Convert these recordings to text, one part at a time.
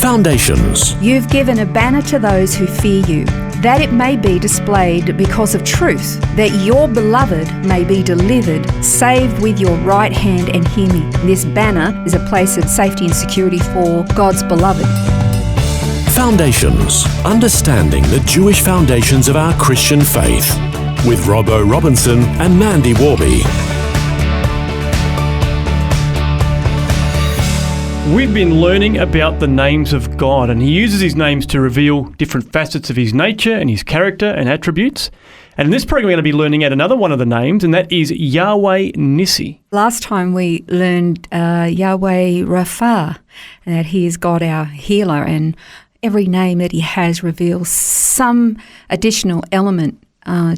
Foundations. You've given a banner to those who fear you, that it may be displayed because of truth, that your beloved may be delivered, saved with your right hand and hear me. This banner is a place of safety and security for God's beloved. Foundations. Understanding the Jewish foundations of our Christian faith. With Robbo Robinson and Mandy Warby. We've been learning about the names of God, and he uses his names to reveal different facets of his nature and his character and attributes. And in this program, we're going to be learning at another one of the names, and that is Yahweh Nissi. Last time we learned Yahweh Rapha, and that he is God our healer, and every name that he has reveals some additional element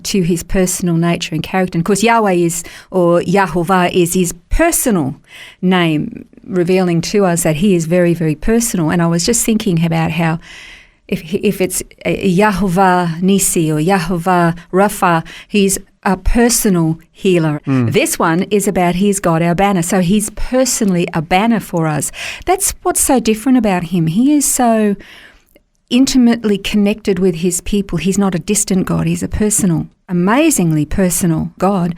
to his personal nature and character. And of course, Yahweh is, or Yahovah is his personal name, revealing to us that he is very, very personal. And I was just thinking about how if it's Yahweh Nissi or Yahweh Rapha, he's a personal healer. This one is about he's God our banner. So he's personally a banner for us. That's what's so different about him. He is so intimately connected with his people. He's not a distant God. He's a personal, amazingly personal God.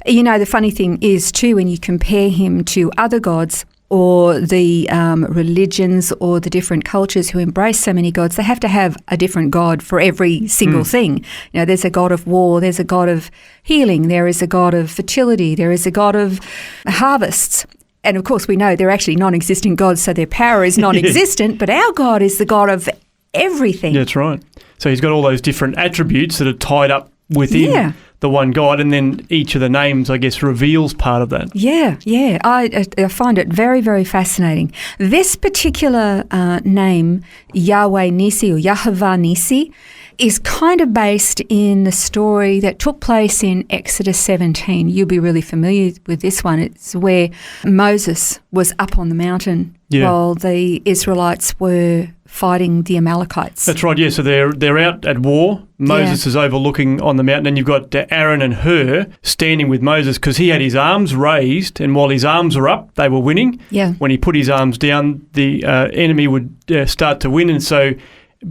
You know, the funny thing is too, when you compare him to other gods or the religions or the different cultures who embrace so many gods, they have to have a different God for every single thing. You know, there's a God of war, there's a God of healing, there is a God of fertility, there is a God of harvests. And of course, we know they're actually non-existent gods, so their power is non-existent, but our God is the God of everything. Yeah, that's right. So he's got all those different attributes that are tied up within the one God, and then each of the names, I guess, reveals part of that. Yeah. I find it very, very fascinating. This particular name, Yahweh Nissi or Yahovah Nissi, is kind of based in the story that took place in Exodus 17. You'll be really familiar with this one. It's where Moses was up on the mountain while the Israelites were fighting the Amalekites. That's right, yeah. So they're out at war. Moses is overlooking on the mountain, and you've got Aaron and Hur standing with Moses because he had his arms raised, and while his arms were up, they were winning. Yeah. When he put his arms down, the enemy would start to win, and so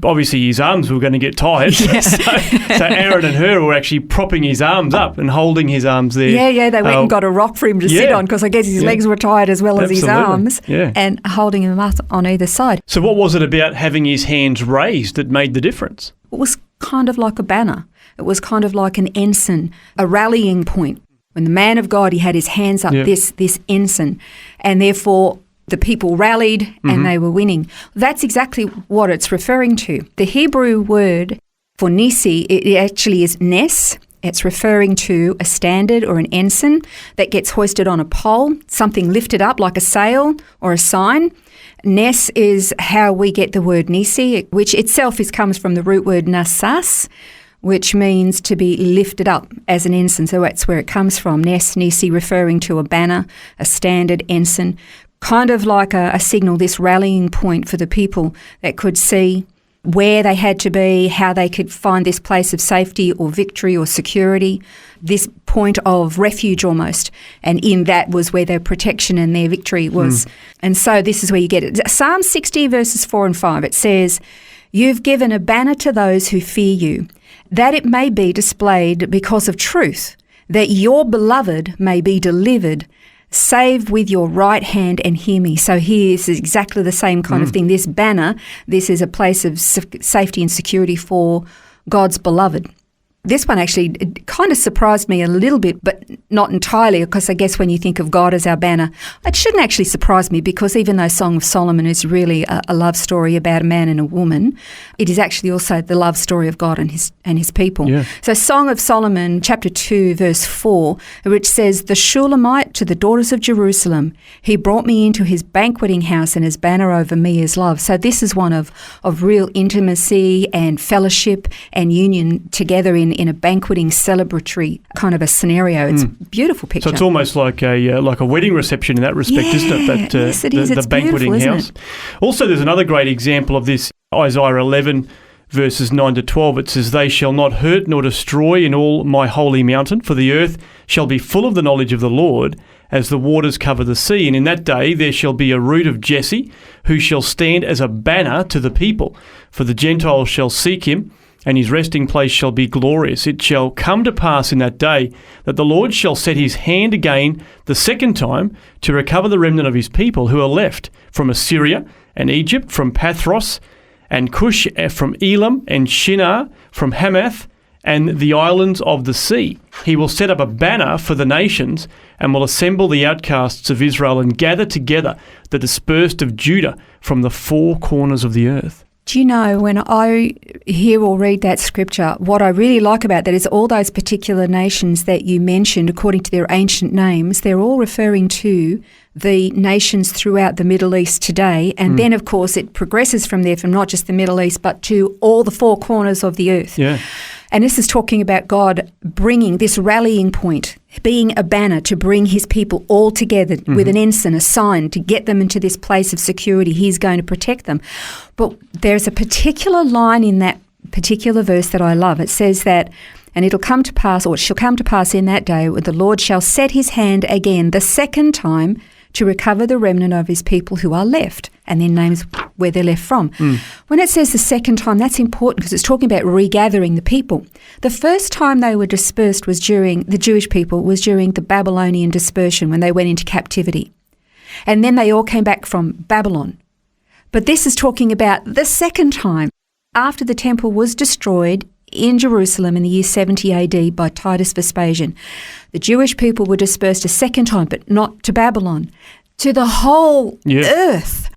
obviously his arms were going to get tired. So Aaron and Hur were actually propping his arms up and holding his arms there. Yeah, they went and got a rock for him to sit on because I guess his legs were tired as well as his arms and holding him up on either side. So what was it about having his hands raised that made the difference? It was kind of like a banner. It was kind of like an ensign, a rallying point. When the man of God, he had his hands up, this ensign, and therefore the people rallied and they were winning. That's exactly what it's referring to. The Hebrew word for Nissi, it actually is Nes. It's referring to a standard or an ensign that gets hoisted on a pole, something lifted up like a sail or a sign. Nes is how we get the word Nissi, which itself comes from the root word nasas, which means to be lifted up as an ensign. So that's where it comes from. Nes, Nissi, referring to a banner, a standard ensign, kind of like a signal, this rallying point for the people that could see where they had to be, how they could find this place of safety or victory or security, this point of refuge almost. And in that was where their protection and their victory was. And so this is where you get it. Psalm 60 verses 4 and 5, it says, "You've given a banner to those who fear you, that it may be displayed because of truth, that your beloved may be delivered, save with your right hand and hear me." So here is exactly the same kind of thing. This banner, this is a place of safety and security for God's beloved. This one actually kind of surprised me a little bit, but not entirely, because I guess when you think of God as our banner, it shouldn't actually surprise me, because even though Song of Solomon is really a love story about a man and a woman, it is actually also the love story of God and his people. Yeah. So Song of Solomon, chapter 2, verse 4, which says, "The Shulamite to the daughters of Jerusalem, he brought me into his banqueting house, and his banner over me is love." So this is one of real intimacy and fellowship and union together in a banqueting, celebratory kind of a scenario. It's a beautiful picture. So it's almost like a wedding reception in that respect, isn't it? Yes, it is. The banqueting house. Also, there's another great example of this, Isaiah 11, verses 9 to 12. It says, "They shall not hurt nor destroy in all my holy mountain, for the earth shall be full of the knowledge of the Lord, as the waters cover the sea. And in that day there shall be a root of Jesse, who shall stand as a banner to the people. For the Gentiles shall seek him, and his resting place shall be glorious. It shall come to pass in that day that the Lord shall set his hand again the second time to recover the remnant of his people who are left from Assyria and Egypt, from Pathros and Cush, from Elam and Shinar, from Hamath, and the islands of the sea. He will set up a banner for the nations and will assemble the outcasts of Israel and gather together the dispersed of Judah from the four corners of the earth. Do you know, when I hear or read that scripture, what I really like about that is all those particular nations that you mentioned, according to their ancient names, they're all referring to the nations throughout the Middle East today. And then, of course, it progresses from there, from not just the Middle East, but to all the four corners of the earth. Yeah. And this is talking about God bringing this rallying point, being a banner to bring his people all together with an ensign, a sign, to get them into this place of security. He's going to protect them. But there's a particular line in that particular verse that I love. It says that, and it'll come to pass, or it shall come to pass in that day, where the Lord shall set his hand again the second time to recover the remnant of his people who are left, and then names where they're left from. When it says the second time, that's important because it's talking about regathering the people. The first time they were dispersed was during, the Jewish people, was during the Babylonian dispersion when they went into captivity. And then they all came back from Babylon. But this is talking about the second time, after the temple was destroyed in Jerusalem in the year 70 AD by Titus Vespasian. The Jewish people were dispersed a second time, but not to Babylon, to the whole earth.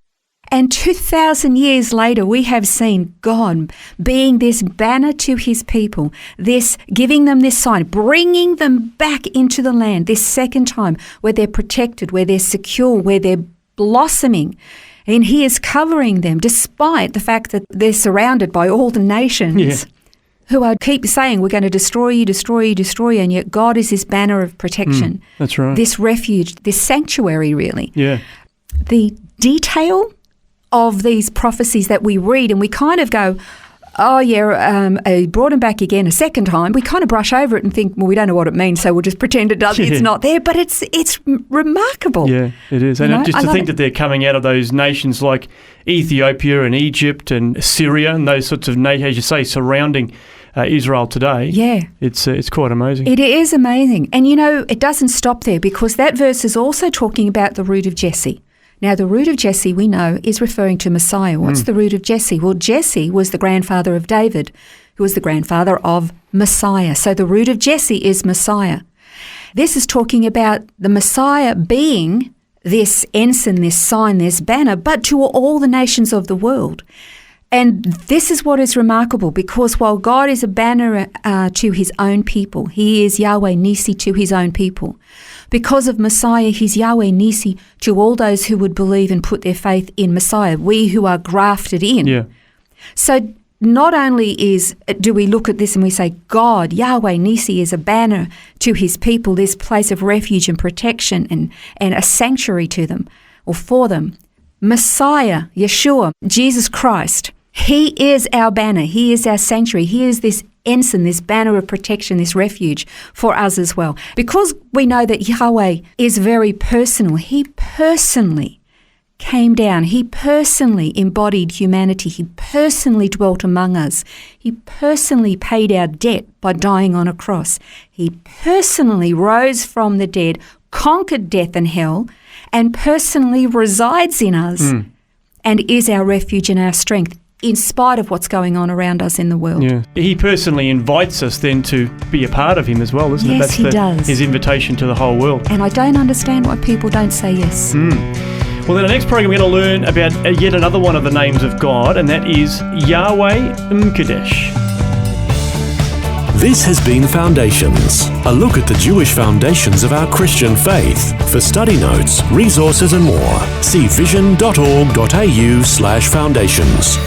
And 2,000 years later, we have seen God being this banner to his people, this giving them this sign, bringing them back into the land this second time, where they're protected, where they're secure, where they're blossoming. And he is covering them despite the fact that they're surrounded by all the nations who are keep saying, we're going to destroy you, destroy you, destroy you, and yet God is this banner of protection. That's right. This refuge, this sanctuary, really. Yeah. The detail of these prophecies that we read, and we kind of go, oh yeah, he brought him back again a second time. We kind of brush over it and think, well, we don't know what it means, so we'll just pretend it's not there. But it's remarkable. Yeah, it is. And just to think that they're coming out of those nations like Ethiopia and Egypt and Syria and those sorts of nations, as you say, surrounding Israel today. Yeah. It's quite amazing. It is amazing. And, you know, it doesn't stop there, because that verse is also talking about the root of Jesse. Now, the root of Jesse, we know, is referring to Messiah. What's the root of Jesse? Well, Jesse was the grandfather of David, who was the grandfather of Messiah. So the root of Jesse is Messiah. This is talking about the Messiah being this ensign, this sign, this banner, but to all the nations of the world. And this is what is remarkable, because while God is a banner to his own people, he is Yahweh Nissi to his own people. Because of Messiah, he's Yahweh Nissi to all those who would believe and put their faith in Messiah, we who are grafted in. Yeah. So not only do we look at this and we say, God, Yahweh Nissi, is a banner to his people, this place of refuge and protection and a sanctuary to them or for them. Messiah, Yeshua, Jesus Christ, he is our banner. He is our sanctuary. He is this ensign, this banner of protection, this refuge for us as well. Because we know that Yahweh is very personal, he personally came down. He personally embodied humanity. He personally dwelt among us. He personally paid our debt by dying on a cross. He personally rose from the dead, conquered death and hell, and personally resides in us and is our refuge and our strength, in spite of what's going on around us in the world. Yeah. He personally invites us then to be a part of him as well, isn't it? Yes, he does. His invitation to the whole world. And I don't understand why people don't say yes. Well, in our next program, we're going to learn about yet another one of the names of God, and that is Yahweh M'Kadesh. This has been Foundations, a look at the Jewish foundations of our Christian faith. For study notes, resources and more, see vision.org.au/foundations.